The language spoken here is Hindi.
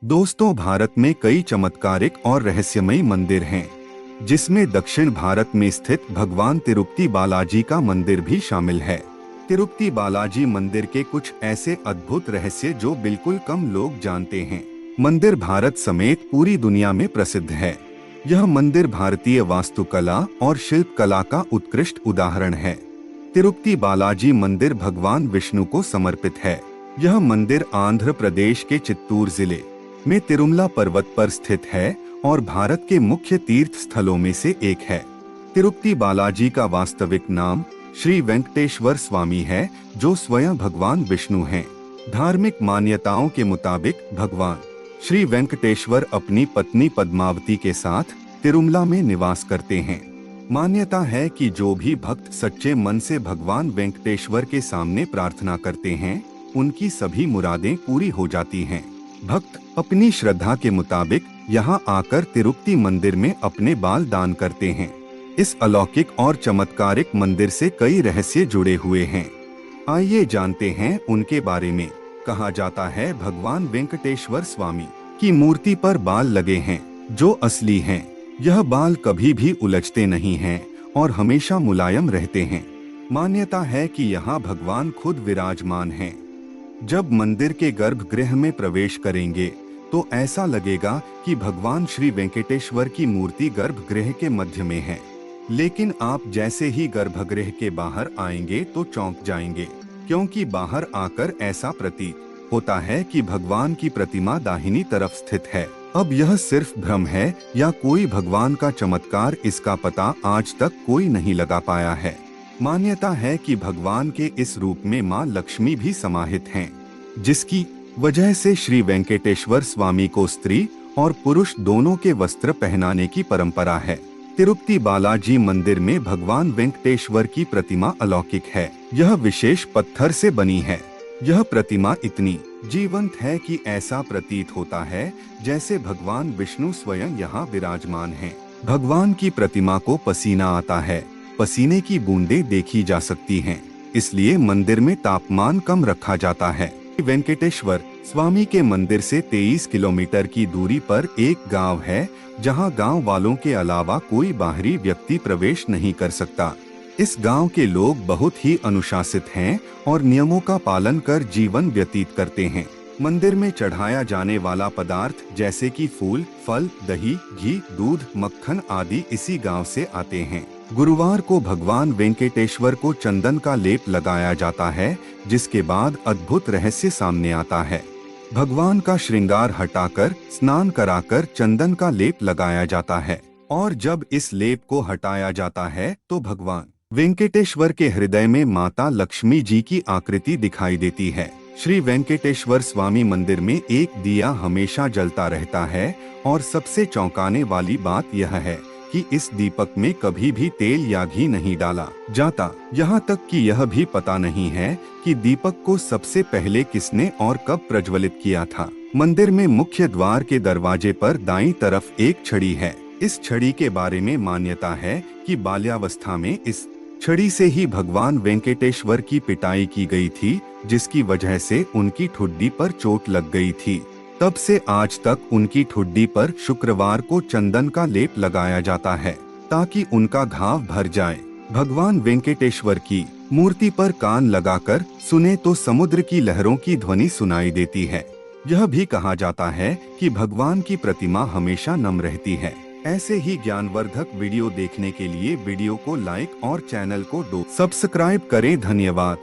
दोस्तों, भारत में कई चमत्कारिक और रहस्यमयी मंदिर हैं, जिसमें दक्षिण भारत में स्थित भगवान तिरुपति बालाजी का मंदिर भी शामिल है। तिरुपति बालाजी मंदिर के कुछ ऐसे अद्भुत रहस्य जो बिल्कुल कम लोग जानते हैं। मंदिर भारत समेत पूरी दुनिया में प्रसिद्ध है। यह मंदिर भारतीय वास्तुकला और शिल्प कला का उत्कृष्ट उदाहरण है। तिरुपति बालाजी मंदिर भगवान विष्णु को समर्पित है। यह मंदिर आंध्र प्रदेश के चित्तूर जिले में तिरुमला पर्वत पर स्थित है और भारत के मुख्य तीर्थ स्थलों में से एक है। तिरुपति बालाजी का वास्तविक नाम श्री वेंकटेश्वर स्वामी है, जो स्वयं भगवान विष्णु हैं। धार्मिक मान्यताओं के मुताबिक भगवान श्री वेंकटेश्वर अपनी पत्नी पद्मावती के साथ तिरुमला में निवास करते हैं। मान्यता है कि जो भी भक्त सच्चे मन से भगवान वेंकटेश्वर के सामने प्रार्थना करते हैं, उनकी सभी मुरादें पूरी हो जाती हैं। भक्त अपनी श्रद्धा के मुताबिक यहाँ आकर तिरुपति मंदिर में अपने बाल दान करते हैं। इस अलौकिक और चमत्कारिक मंदिर से कई रहस्य जुड़े हुए हैं। आइए जानते हैं उनके बारे में। कहा जाता है भगवान वेंकटेश्वर स्वामी की मूर्ति पर बाल लगे हैं, जो असली हैं। यह बाल कभी भी उलझते नहीं हैं और हमेशा मुलायम रहते हैं। मान्यता है कि यहाँ भगवान खुद विराजमान हैं। जब मंदिर के गर्भगृह में प्रवेश करेंगे तो ऐसा लगेगा कि भगवान श्री वेंकटेश्वर की मूर्ति गर्भगृह के मध्य में है, लेकिन आप जैसे ही गर्भगृह के बाहर आएंगे तो चौंक जाएंगे, क्योंकि बाहर आकर ऐसा प्रतीत होता है कि भगवान की प्रतिमा दाहिनी तरफ स्थित है। अब यह सिर्फ भ्रम है या कोई भगवान का चमत्कार, इसका पता आज तक कोई नहीं लगा पाया है। मान्यता है कि भगवान के इस रूप में मां लक्ष्मी भी समाहित हैं, जिसकी वजह से श्री वेंकटेश्वर स्वामी को स्त्री और पुरुष दोनों के वस्त्र पहनाने की परंपरा है। तिरुपति बालाजी मंदिर में भगवान वेंकटेश्वर की प्रतिमा अलौकिक है। यह विशेष पत्थर से बनी है। यह प्रतिमा इतनी जीवंत है कि ऐसा प्रतीत होता है जैसे भगवान विष्णु स्वयं यहाँ विराजमान हैं। भगवान की प्रतिमा को पसीना आता है, पसीने की बूंदें देखी जा सकती हैं, इसलिए मंदिर में तापमान कम रखा जाता है। वेंकटेश्वर स्वामी के मंदिर से 23 किलोमीटर की दूरी पर एक गांव है, जहां गांव वालों के अलावा कोई बाहरी व्यक्ति प्रवेश नहीं कर सकता। इस गांव के लोग बहुत ही अनुशासित हैं और नियमों का पालन कर जीवन व्यतीत करते हैं। मंदिर में चढ़ाया जाने वाला पदार्थ जैसे कि फूल, फल, दही, घी, दूध, मक्खन आदि इसी गांव से आते हैं। गुरुवार को भगवान वेंकटेश्वर को चंदन का लेप लगाया जाता है, जिसके बाद अद्भुत रहस्य सामने आता है। भगवान का श्रृंगार हटाकर स्नान कराकर चंदन का लेप लगाया जाता है, और जब इस लेप को हटाया जाता है तो भगवान वेंकटेश्वर के हृदय में माता लक्ष्मी जी की आकृति दिखाई देती है। श्री वेंकटेश्वर स्वामी मंदिर में एक दिया हमेशा जलता रहता है, और सबसे चौंकाने वाली बात यह है कि इस दीपक में कभी भी तेल या घी नहीं डाला जाता। यहाँ तक कि यह भी पता नहीं है कि दीपक को सबसे पहले किसने और कब प्रज्वलित किया था। मंदिर में मुख्य द्वार के दरवाजे पर दाईं तरफ एक छड़ी है। इस छड़ी के बारे में मान्यता है कि बाल्यावस्था में इस छड़ी से ही भगवान वेंकटेश्वर की पिटाई की गई थी, जिसकी वजह से उनकी ठुड्डी पर चोट लग गई थी। तब से आज तक उनकी ठुड्डी पर शुक्रवार को चंदन का लेप लगाया जाता है, ताकि उनका घाव भर जाए। भगवान वेंकटेश्वर की मूर्ति पर कान लगाकर सुने तो समुद्र की लहरों की ध्वनि सुनाई देती है। यह भी कहा जाता है कि भगवान की प्रतिमा हमेशा नम रहती है। ऐसे ही ज्ञानवर्धक वीडियो देखने के लिए वीडियो को लाइक और चैनल को सब्सक्राइब करें। धन्यवाद।